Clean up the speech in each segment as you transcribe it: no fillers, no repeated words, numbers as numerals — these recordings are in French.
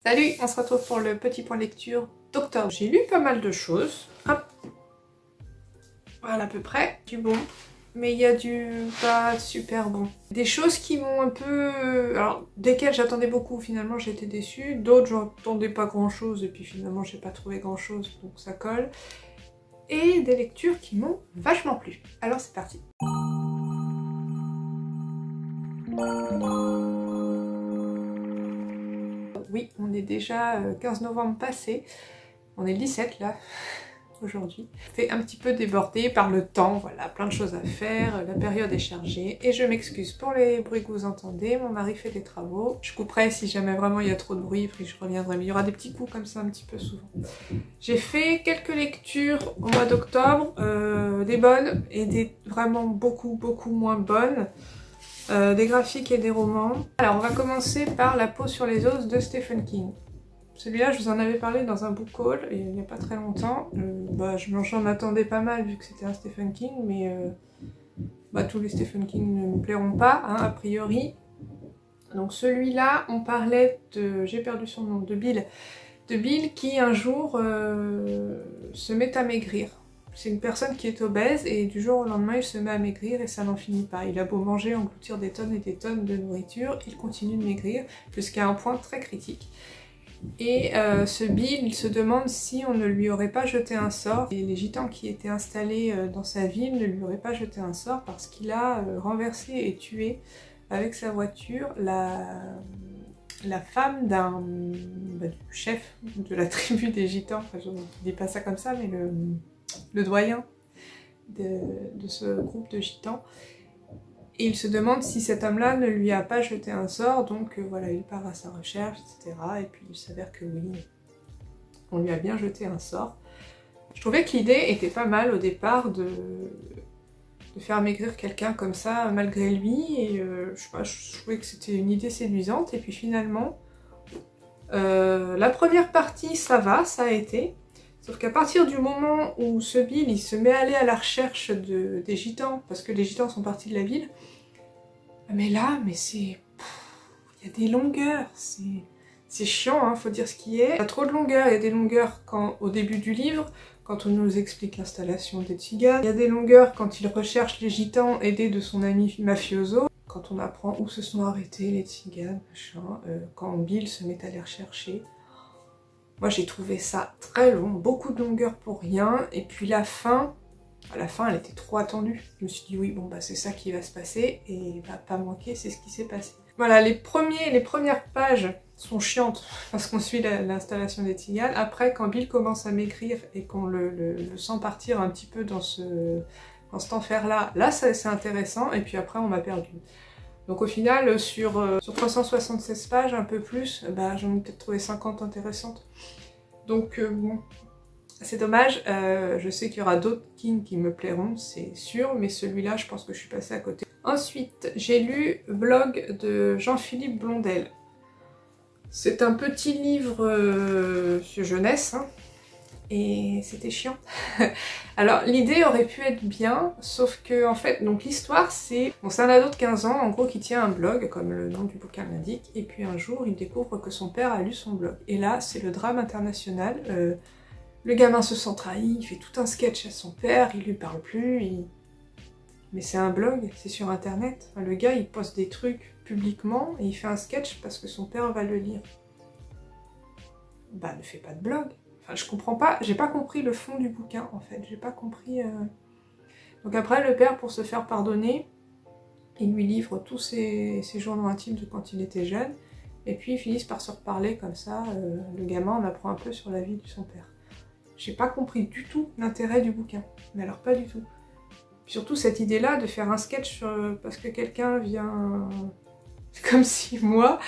Salut, on se retrouve pour le petit point lecture d'octobre. J'ai lu pas mal de choses. Hop. Voilà à peu près, du bon. Mais il y a du pas super bon. Des choses qui m'ont un peu... Alors, desquelles j'attendais beaucoup, finalement j'ai été déçue. D'autres, j'attendais pas grand chose et puis finalement j'ai pas trouvé grand chose, donc ça colle. Et des lectures qui m'ont vachement plu. Alors c'est parti. Oui, on est déjà 15 novembre passé. On est le 17 là, aujourd'hui. Fait un petit peu débordé par le temps, voilà, plein de choses à faire, la période est chargée. Et je m'excuse pour les bruits que vous entendez, mon mari fait des travaux. Je couperai si jamais vraiment il y a trop de bruit, puis je reviendrai, mais il y aura des petits coups comme ça un petit peu souvent. J'ai fait quelques lectures au mois d'octobre, des bonnes et des vraiment beaucoup moins bonnes. Des graphiques et des romans. Alors on va commencer par La peau sur les os de Stephen King. Celui-là je vous en avais parlé dans un book haul il n'y a pas très longtemps. J'en attendais pas mal vu que c'était un Stephen King, mais tous les Stephen King ne me plairont pas, hein, a priori. Donc celui-là, on parlait de... j'ai perdu son nom, de Bill. De Bill qui un jour se met à maigrir. C'est une personne qui est obèse et du jour au lendemain il se met à maigrir et ça n'en finit pas. Il a beau manger, engloutir des tonnes et des tonnes de nourriture, il continue de maigrir jusqu'à un point très critique. Et ce Bill, il se demande si on ne lui aurait pas jeté un sort. Et les gitans qui étaient installés dans sa ville ne lui auraient pas jeté un sort parce qu'il a renversé et tué avec sa voiture la femme du chef de la tribu des gitans. Enfin, je ne dis pas ça comme ça, mais le doyen de ce groupe de gitans. Et il se demande si cet homme-là ne lui a pas jeté un sort, donc voilà, il part à sa recherche, etc. Et puis il s'avère que oui, on lui a bien jeté un sort. Je trouvais que l'idée était pas mal au départ de faire maigrir quelqu'un comme ça malgré lui, et je sais pas, je trouvais que c'était une idée séduisante, et puis finalement, la première partie ça va, ça a été. Sauf qu'à partir du moment où ce Bill il se met à aller à la recherche des gitans, parce que les gitans sont partis de la ville, mais là, c'est... il y a des longueurs, c'est chiant, hein, faut dire ce qui est. Il y a trop de longueurs, il y a des longueurs au début du livre, quand on nous explique l'installation des tziganes. Il y a des longueurs quand il recherche les gitans aidés de son ami mafioso, quand on apprend où se sont arrêtés les tziganes, machin, quand Bill se met à les rechercher. Moi j'ai trouvé ça très long, beaucoup de longueur pour rien, et puis la fin elle était trop attendue. Je me suis dit oui, bon c'est ça qui va se passer, et il va pas manquer, c'est ce qui s'est passé. Voilà, les premières pages sont chiantes, parce qu'on suit l'installation des tziganes. Après, quand Bill commence à maigrir, et qu'on le sent partir un petit peu dans cet enfer-là, là c'est intéressant, et puis après on m'a perdu. Donc au final, sur 376 pages, un peu plus, j'en ai peut-être trouvé 50 intéressantes. Donc bon, c'est dommage, je sais qu'il y aura d'autres King qui me plairont, c'est sûr, mais celui-là, je pense que je suis passée à côté. Ensuite, j'ai lu Blog de Jean-Philippe Blondel. C'est un petit livre sur jeunesse, hein, et c'était chiant. Alors l'idée aurait pu être bien, sauf que en fait, donc l'histoire c'est... Bon, c'est un ado de 15 ans, en gros, qui tient un blog, comme le nom du bouquin l'indique, et puis un jour il découvre que son père a lu son blog. Et là, c'est le drame international, le gamin se sent trahi, il fait tout un sketch à son père, il lui parle plus, mais c'est un blog, c'est sur internet. Enfin, le gars il poste des trucs publiquement, et il fait un sketch parce que son père va le lire. Ne fais pas de blog. Enfin, je comprends pas, j'ai pas compris le fond du bouquin en fait, j'ai pas compris... Donc après, le père, pour se faire pardonner, il lui livre tous ses journaux intimes de quand il était jeune, et puis ils finissent par se reparler comme ça, le gamin en apprend un peu sur la vie de son père. J'ai pas compris du tout l'intérêt du bouquin, mais alors pas du tout. Puis surtout cette idée-là de faire un sketch parce que quelqu'un vient... C'est comme si moi...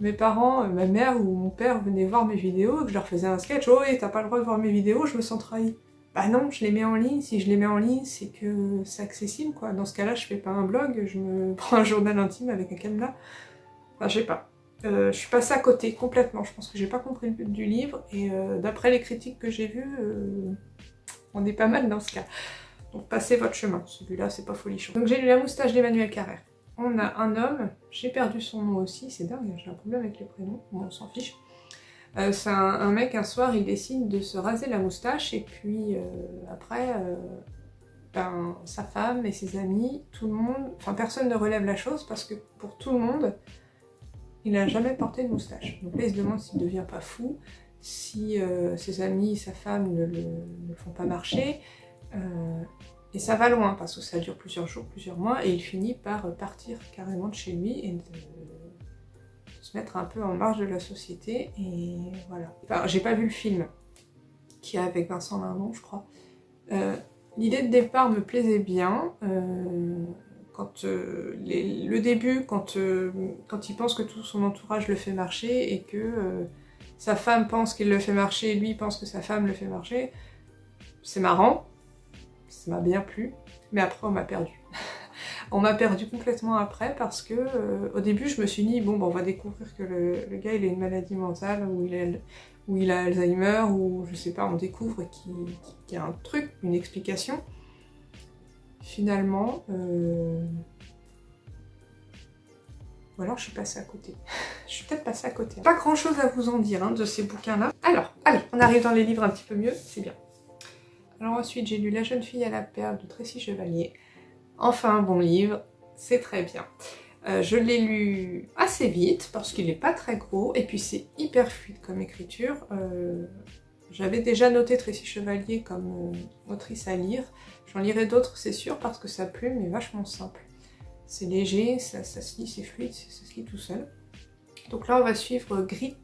mes parents, ma mère ou mon père venaient voir mes vidéos, et que je leur faisais un sketch, oh et t'as pas le droit de voir mes vidéos, je me sens trahi. Bah non, je les mets en ligne, si je les mets en ligne, c'est que c'est accessible quoi. Dans ce cas-là, je fais pas un blog, je me prends un journal intime avec un cadenas. Enfin, je sais pas. Je suis passée à côté complètement, je pense que j'ai pas compris le but du livre, et d'après les critiques que j'ai vues, on est pas mal dans ce cas. Donc passez votre chemin, celui-là c'est pas folichon. Donc j'ai lu La moustache d'Emmanuel Carrère. On a un homme, j'ai perdu son nom aussi, c'est dingue, j'ai un problème avec les prénoms, bon, on s'en fiche. C'est un mec, un soir, il décide de se raser la moustache et puis après, ben, sa femme et ses amis, tout le monde, enfin personne ne relève la chose parce que pour tout le monde, il n'a jamais porté de moustache. Donc là, il se demande s'il ne devient pas fou, si ses amis, sa femme ne le font pas marcher. Et ça va loin parce que ça dure plusieurs jours, plusieurs mois, et il finit par partir carrément de chez lui et de se mettre un peu en marge de la société, et voilà. Enfin, j'ai pas vu le film, qui est avec Vincent Lindon, je crois. L'idée de départ me plaisait bien, le début, quand il pense que tout son entourage le fait marcher, et que sa femme pense qu'il le fait marcher, et lui pense que sa femme le fait marcher, c'est marrant, ça m'a bien plu, mais après on m'a perdu. On m'a perdu complètement après parce que au début je me suis dit bon, on va découvrir que le gars il a une maladie mentale, ou il a Alzheimer, ou je sais pas, on découvre qu'il y a un truc, une explication. Finalement, ou alors je suis passée à côté. Je suis peut-être passée à côté. Pas grand chose à vous en dire hein, de ces bouquins là. Alors, allez, on arrive dans les livres un petit peu mieux, c'est bien. Alors ensuite j'ai lu La jeune fille à la perle de Tracy Chevalier. Enfin un bon livre, c'est très bien. Je l'ai lu assez vite parce qu'il n'est pas très gros et puis c'est hyper fluide comme écriture. J'avais déjà noté Tracy Chevalier comme autrice à lire. J'en lirai d'autres c'est sûr parce que sa plume est vachement simple. C'est léger, ça se lit, c'est fluide, ça se lit tout seul. Donc là on va suivre Grit,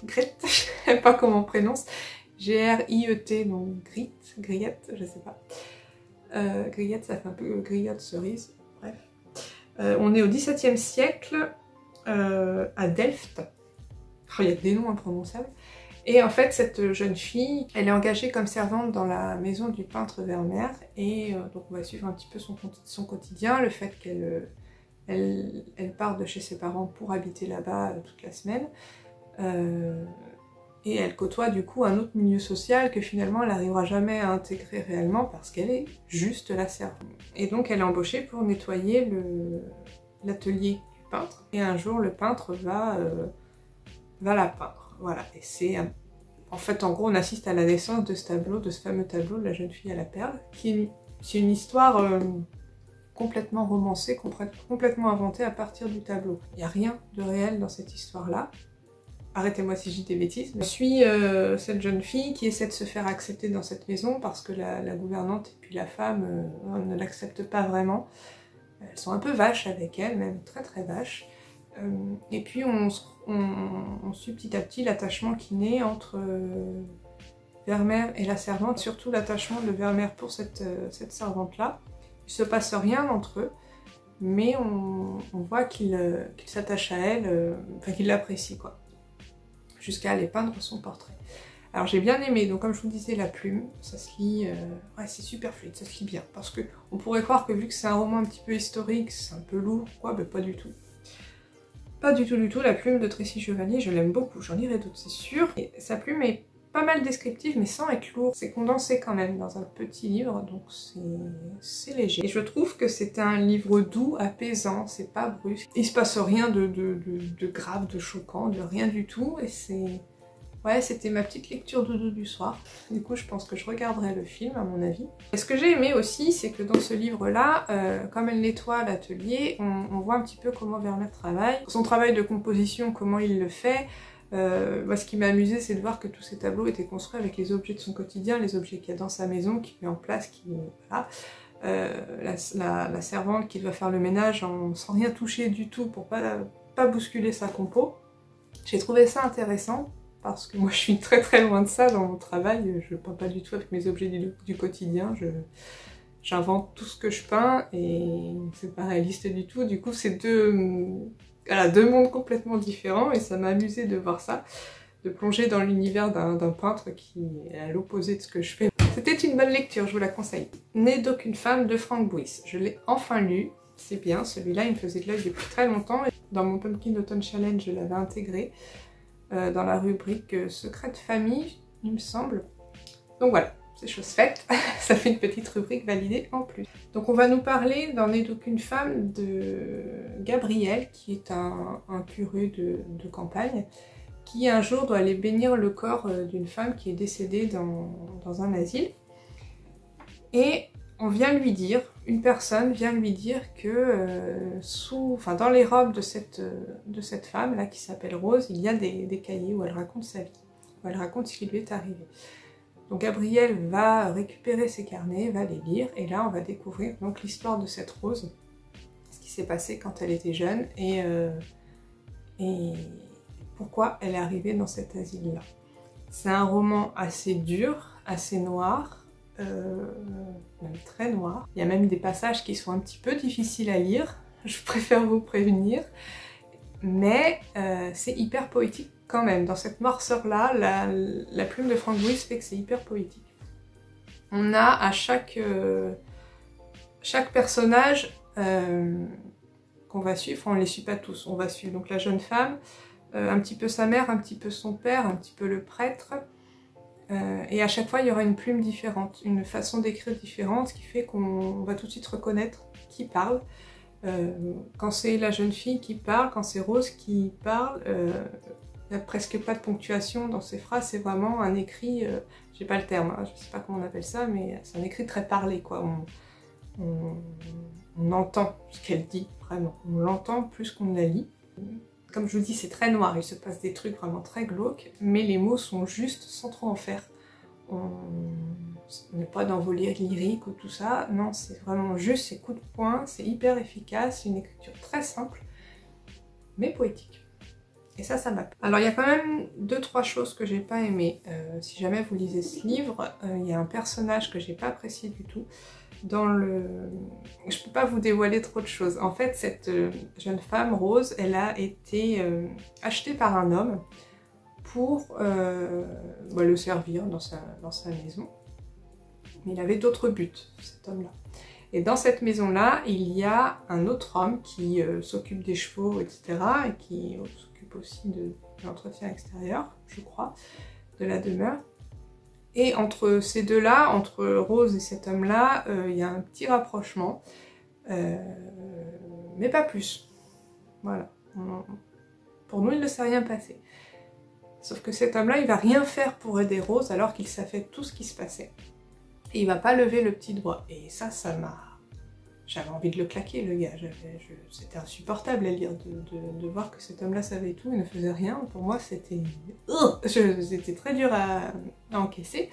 je sais pas comment on prononce, G-R-I-E-T, donc Griette, je sais pas. Griette, ça fait un peu griotte cerise, bref. On est au XVIIe siècle, à Delft. Oh, il y a des noms imprononçables. Et en fait, cette jeune fille, elle est engagée comme servante dans la maison du peintre Vermeer. Et donc on va suivre un petit peu son quotidien, le fait qu'elle part de chez ses parents pour habiter là-bas toute la semaine. Et elle côtoie du coup un autre milieu social que finalement elle n'arrivera jamais à intégrer réellement parce qu'elle est juste la servante. Et donc elle est embauchée pour nettoyer l'atelier du peintre. Et un jour le peintre va la peindre. Voilà. Et c'est en fait en gros on assiste à la naissance de ce tableau, de ce fameux tableau de La jeune fille à la perle, c'est une histoire complètement romancée, complètement inventée à partir du tableau. Il n'y a rien de réel dans cette histoire-là. Arrêtez-moi si je dis des bêtises. Je suis cette jeune fille qui essaie de se faire accepter dans cette maison parce que la gouvernante et puis la femme ne l'acceptent pas vraiment. Elles sont un peu vaches avec elle, même très très vaches. Et puis on suit petit à petit l'attachement qui naît entre Vermeer et la servante, surtout l'attachement de Vermeer pour cette servante-là. Il se passe rien entre eux, mais on voit qu'il s'attache à elle, enfin qu'il l'apprécie quoi. Jusqu'à aller peindre son portrait. Alors j'ai bien aimé, donc comme je vous disais, la plume, ça se lit, ouais c'est super fluide, ça se lit bien, parce que on pourrait croire que vu que c'est un roman un petit peu historique, c'est un peu lourd, quoi, mais pas du tout. Pas du tout, la plume de Tracy Chevalier, je l'aime beaucoup, j'en lirai d'autres c'est sûr, et sa plume est pas mal descriptive, mais sans être lourd, c'est condensé quand même dans un petit livre, donc c'est léger. Et je trouve que c'est un livre doux, apaisant, c'est pas brusque. Il se passe rien de grave, de choquant, de rien du tout, et c'est... Ouais, c'était ma petite lecture doudou du soir. Du coup, je pense que je regarderai le film, à mon avis. Et ce que j'ai aimé aussi, c'est que dans ce livre-là, comme elle nettoie l'atelier, on voit un petit peu comment Vermeer travaille. Son travail de composition, comment il le fait. Moi, ce qui m'a amusé, c'est de voir que tous ces tableaux étaient construits avec les objets de son quotidien, les objets qu'il y a dans sa maison, qu'il met en place, voilà. La servante qui doit faire le ménage sans rien toucher du tout pour pas bousculer sa compo. J'ai trouvé ça intéressant parce que moi je suis très très loin de ça dans mon travail, je peins pas du tout avec mes objets du quotidien, j'invente tout ce que je peins et c'est pas réaliste du tout, du coup c'est deux mondes complètement différents et ça m'a amusé de voir ça, de plonger dans l'univers d'un peintre qui est à l'opposé de ce que je fais. C'était une bonne lecture, je vous la conseille. Né d'aucune femme de Frank Buis, je l'ai enfin lu, c'est bien, celui-là il me faisait de l'œil depuis très longtemps, et dans mon Pumpkin Autumn Challenge je l'avais intégré dans la rubrique Secret de famille, il me semble. Donc voilà, c'est chose faite, ça fait une petite rubrique validée en plus. Donc on va nous parler d'En est donc une femme de Gabriel, qui est un curieux de campagne, qui un jour doit aller bénir le corps d'une femme qui est décédée dans un asile. Et on vient lui dire, une personne vient lui dire que dans les robes de cette femme là qui s'appelle Rose, il y a des cahiers où elle raconte sa vie, où elle raconte ce qui lui est arrivé. Donc Gabriel va récupérer ces carnets, va les lire, et là on va découvrir donc l'histoire de cette Rose, ce qui s'est passé quand elle était jeune, et pourquoi elle est arrivée dans cet asile-là. C'est un roman assez dur, assez noir, même très noir. Il y a même des passages qui sont un petit peu difficiles à lire, je préfère vous prévenir, mais c'est hyper poétique quand même. Dans cette noirceur-là, la plume de Frank Bruce fait que c'est hyper poétique. On a à chaque personnage qu'on va suivre, on ne les suit pas tous, on va suivre donc la jeune femme, un petit peu sa mère, un petit peu son père, un petit peu le prêtre, et à chaque fois il y aura une plume différente, une façon d'écrire différente, ce qui fait qu'on va tout de suite reconnaître qui parle. Quand c'est la jeune fille qui parle, quand c'est Rose qui parle, il n'y a presque pas de ponctuation dans ces phrases, c'est vraiment un écrit, j'ai pas le terme, hein, je sais pas comment on appelle ça, mais c'est un écrit très parlé, quoi. On entend ce qu'elle dit, vraiment, on l'entend plus qu'on ne la lit. Comme je vous dis, c'est très noir, il se passe des trucs vraiment très glauques, mais les mots sont justes sans trop en faire. On n'est pas dans vos lyriques ou tout ça, non, c'est vraiment juste, c'est coup de poing, c'est hyper efficace, c'est une écriture très simple, mais poétique. Et ça m'a plu. Alors il y a quand même 2-3 choses que j'ai pas aimées. Si jamais vous lisez ce livre, il y a un personnage que j'ai pas apprécié du tout. Je peux pas vous dévoiler trop de choses. En fait, cette jeune femme, Rose, elle a été achetée par un homme pour le servir dans sa maison. Mais il avait d'autres buts, cet homme-là. Et dans cette maison-là, il y a un autre homme qui s'occupe des chevaux, etc. et qui s'occupe aussi de l'entretien extérieur, je crois, de la demeure. Et entre ces deux-là, entre Rose et cet homme-là, il y a un petit rapprochement, mais pas plus. Voilà. Pour nous, il ne s'est rien passé. Sauf que cet homme-là, il va rien faire pour aider Rose alors qu'il savait tout ce qui se passait. Et il va pas lever le petit doigt. Et ça m'a... J'avais envie de le claquer, le gars. C'était insupportable à lire, de voir que cet homme-là savait tout et ne faisait rien. Pour moi, c'était... C'était très dur à encaisser.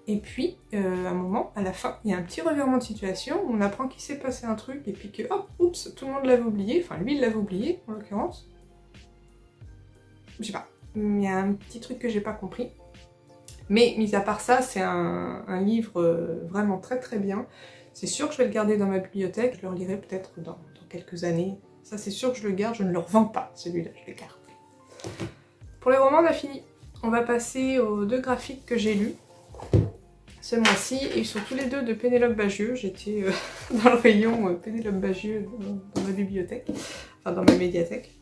Et puis, à un moment, à la fin, il y a un petit revirement de situation où on apprend qu'il s'est passé un truc et puis que, hop, oups, tout le monde l'avait oublié. Enfin, lui, il l'avait oublié, en l'occurrence. Je sais pas. Il y a un petit truc que j'ai pas compris. Mais, mis à part ça, c'est un livre vraiment très très bien. C'est sûr que je vais le garder dans ma bibliothèque, je le relirai peut-être dans quelques années. Ça c'est sûr que je le garde, je ne le revends pas, celui-là, je le garde. Pour les romans, on a fini. On va passer aux 2 graphiques que j'ai lus ce mois-ci, et ils sont tous les 2 de Pénélope Bagieux. J'étais dans le rayon Pénélope Bagieux dans ma bibliothèque, enfin dans ma médiathèque.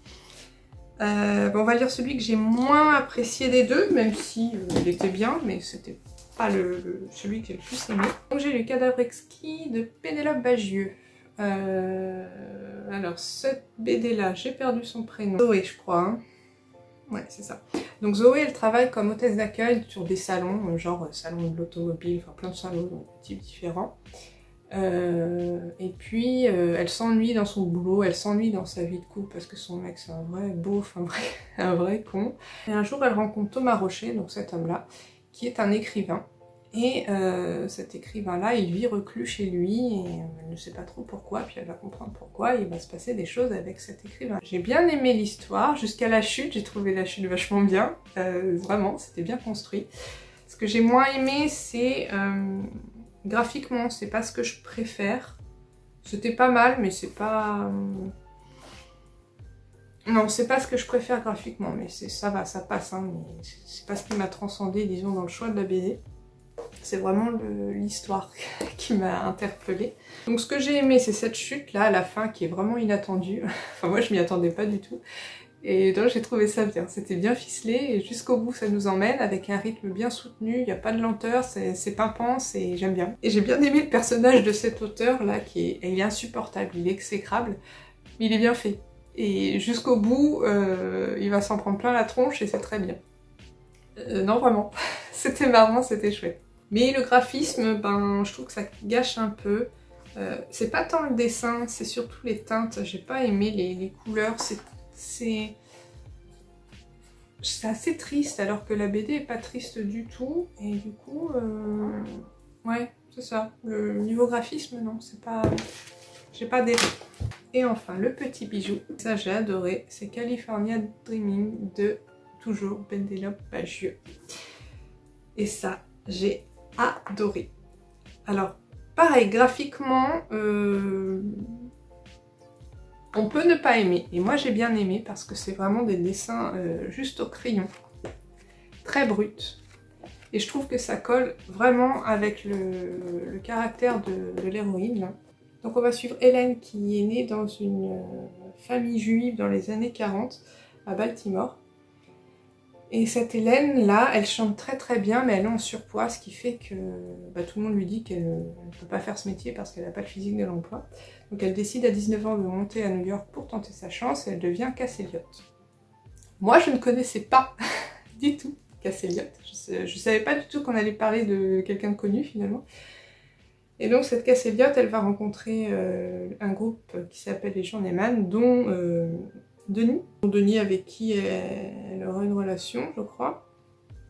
On va lire celui que j'ai moins apprécié des 2, même si il était bien, mais c'était pas celui que j'ai le plus aimé. Donc j'ai lu Cadavre exquis de Pénélope Bagieux. Alors cette BD là, j'ai perdu son prénom. Zoé, je crois. Hein. Ouais, c'est ça. Donc Zoé, elle travaille comme hôtesse d'accueil sur des salons, genre salon de l'automobile, enfin plein de salons de types différents. Et puis elle s'ennuie dans son boulot, elle s'ennuie dans sa vie de couple parce que son mec c'est un vrai beauf, un vrai con. Et un jour elle rencontre Thomas Rocher, donc cet homme-là, qui est un écrivain. Et cet écrivain-là, il vit reclus chez lui et elle ne sait pas trop pourquoi, puis elle va comprendre pourquoi, et il va se passer des choses avec cet écrivain. J'ai bien aimé l'histoire, jusqu'à la chute, j'ai trouvé la chute vachement bien, vraiment, c'était bien construit. Ce que j'ai moins aimé, c'est graphiquement, c'est pas ce que je préfère. C'était pas mal, mais c'est pas... Non, c'est pas ce que je préfère graphiquement, mais ça va, ça passe, hein, mais c'est pas ce qui m'a transcendé, disons, dans le choix de la BD. C'est vraiment l'histoire qui m'a interpellée. Donc ce que j'ai aimé, c'est cette chute là à la fin qui est vraiment inattendue. Enfin moi je m'y attendais pas du tout. Et donc j'ai trouvé ça bien, c'était bien ficelé et jusqu'au bout ça nous emmène avec un rythme bien soutenu, il n'y a pas de lenteur, c'est pimpant, j'aime bien. Et j'ai bien aimé le personnage de cet auteur là il est insupportable, il est exécrable, mais il est bien fait. Et jusqu'au bout, il va s'en prendre plein la tronche et c'est très bien. Non vraiment, c'était marrant, c'était chouette. Mais le graphisme, ben je trouve que ça gâche un peu. C'est pas tant le dessin, c'est surtout les teintes, j'ai pas aimé les couleurs, c'est assez triste alors que la BD est pas triste du tout et du coup ouais c'est ça, le niveau graphisme non c'est pas, j'ai pas adhéré. Et enfin le petit bijou, ça j'ai adoré, c'est California Dreaming de toujours Pénélope Bagieux et ça j'ai adoré. Alors pareil graphiquement on peut ne pas aimer, et moi j'ai bien aimé parce que c'est vraiment des dessins juste au crayon, très bruts, et je trouve que ça colle vraiment avec le caractère de l'héroïne. Donc on va suivre Hélène qui est née dans une famille juive dans les années 40 à Baltimore. Et cette Hélène là, elle chante très très bien, mais elle est en surpoids, ce qui fait que tout le monde lui dit qu'elle ne peut pas faire ce métier parce qu'elle n'a pas le physique de l'emploi. Donc elle décide à 19 ans de monter à New York pour tenter sa chance et elle devient Cass Elliot. Moi je ne connaissais pas du tout Cass Elliot, je savais pas du tout qu'on allait parler de quelqu'un de connu finalement. Et donc cette Cass Elliot, elle va rencontrer un groupe qui s'appelle les Journeyman, dont Denis avec qui elle aura une relation je crois,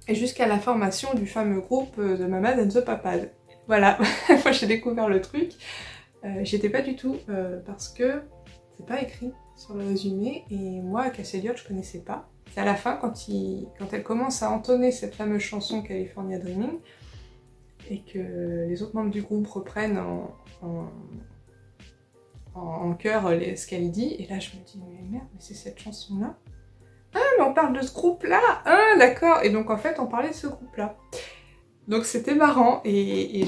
et jusqu'à la formation du fameux groupe de Mamad and the Papad. Voilà, moi j'ai découvert le truc. J'étais pas du tout parce que c'est pas écrit sur le résumé et moi Cass Elliot je connaissais pas. C'est à la fin quand elle commence à entonner cette fameuse chanson California Dreaming et que les autres membres du groupe reprennent en chœur ce qu'elle dit, et là je me dis mais merde, mais c'est cette chanson là. Ah mais on parle de ce groupe là, ah d'accord, et donc en fait on parlait de ce groupe là. Donc c'était marrant et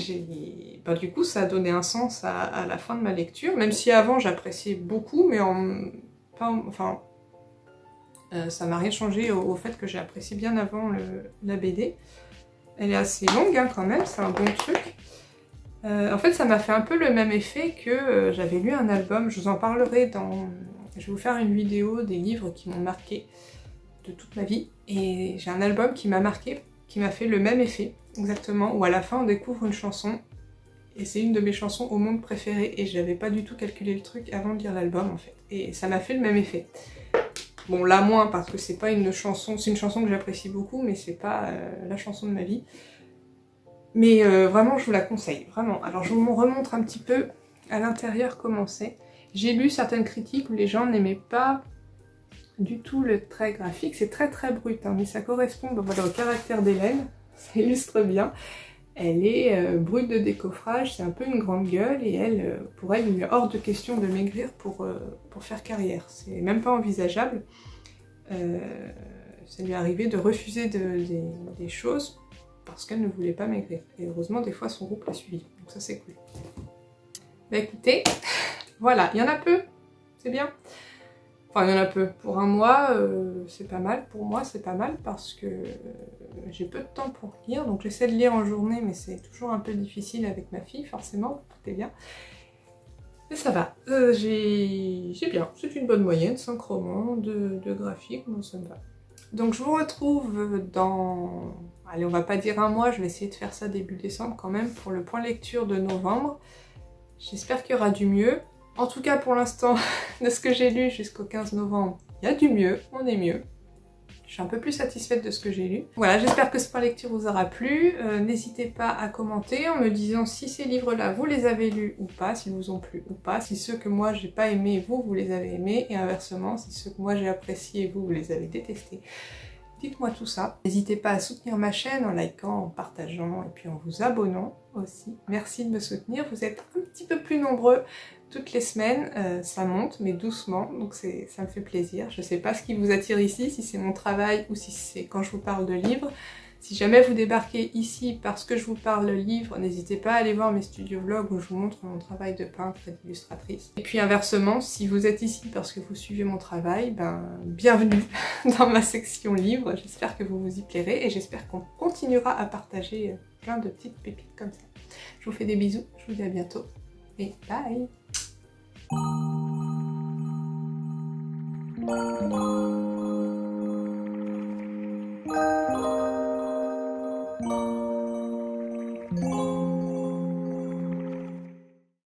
du coup ça a donné un sens à la fin de ma lecture, même si avant j'appréciais beaucoup, mais ça m'a rien changé au fait que j'ai apprécié bien avant la BD. Elle est assez longue hein, quand même, c'est un bon truc. En fait ça m'a fait un peu le même effet que j'avais lu un album, je vous en parlerai je vais vous faire une vidéo des livres qui m'ont marqué de toute ma vie, et j'ai un album qui m'a marqué, qui m'a fait le même effet. Exactement, où à la fin on découvre une chanson, et c'est une de mes chansons au monde préférées, et j'avais pas du tout calculé le truc avant de lire l'album en fait, et ça m'a fait le même effet. Bon là moins parce que c'est pas une chanson, c'est une chanson que j'apprécie beaucoup, mais c'est pas la chanson de ma vie. Mais vraiment je vous la conseille, vraiment. Alors je vous remontre un petit peu à l'intérieur comment c'est. J'ai lu certaines critiques où les gens n'aimaient pas du tout le trait graphique, c'est très très brut, hein, mais ça correspond au caractère d'Hélène. Ça illustre bien. Elle est brute de décoffrage, c'est un peu une grande gueule et pour elle, il est hors de question de maigrir pour faire carrière. C'est même pas envisageable. Ça lui est arrivé de refuser des choses parce qu'elle ne voulait pas maigrir. Et heureusement, des fois, son groupe l'a suivi. Donc ça, c'est cool. Bah écoutez, voilà, il y en a peu, c'est bien. Enfin, il y en a peu. Pour un mois, c'est pas mal. Pour moi, c'est pas mal parce que j'ai peu de temps pour lire. Donc j'essaie de lire en journée, mais c'est toujours un peu difficile avec ma fille, forcément. Tout est bien. Mais ça va. C'est bien. C'est une bonne moyenne. 5 romans de graphique. Bon, ça me va. Donc je vous retrouve dans... Allez, on va pas dire un mois. Je vais essayer de faire ça début décembre quand même pour le point lecture de novembre. J'espère qu'il y aura du mieux. En tout cas, pour l'instant, de ce que j'ai lu jusqu'au 15 novembre, il y a du mieux, on est mieux. Je suis un peu plus satisfaite de ce que j'ai lu. Voilà, j'espère que ce point lecture vous aura plu. N'hésitez pas à commenter en me disant si ces livres-là, vous les avez lus ou pas, s'ils vous ont plu ou pas, si ceux que moi j'ai pas aimés, vous les avez aimés, et inversement, si ceux que moi j'ai appréciés, vous les avez détestés. Dites-moi tout ça. N'hésitez pas à soutenir ma chaîne en likant, en partageant et puis en vous abonnant aussi. Merci de me soutenir, vous êtes un petit peu plus nombreux toutes les semaines, ça monte mais doucement, donc ça me fait plaisir. Je sais pas ce qui vous attire ici, si c'est mon travail ou si c'est quand je vous parle de livres. Si jamais vous débarquez ici parce que je vous parle livre, n'hésitez pas à aller voir mes studio vlogs où je vous montre mon travail de peintre et d'illustratrice. Et puis inversement, si vous êtes ici parce que vous suivez mon travail, ben bienvenue dans ma section livres. J'espère que vous vous y plairez et j'espère qu'on continuera à partager plein de petites pépites comme ça. Je vous fais des bisous, je vous dis à bientôt et bye! Thank you.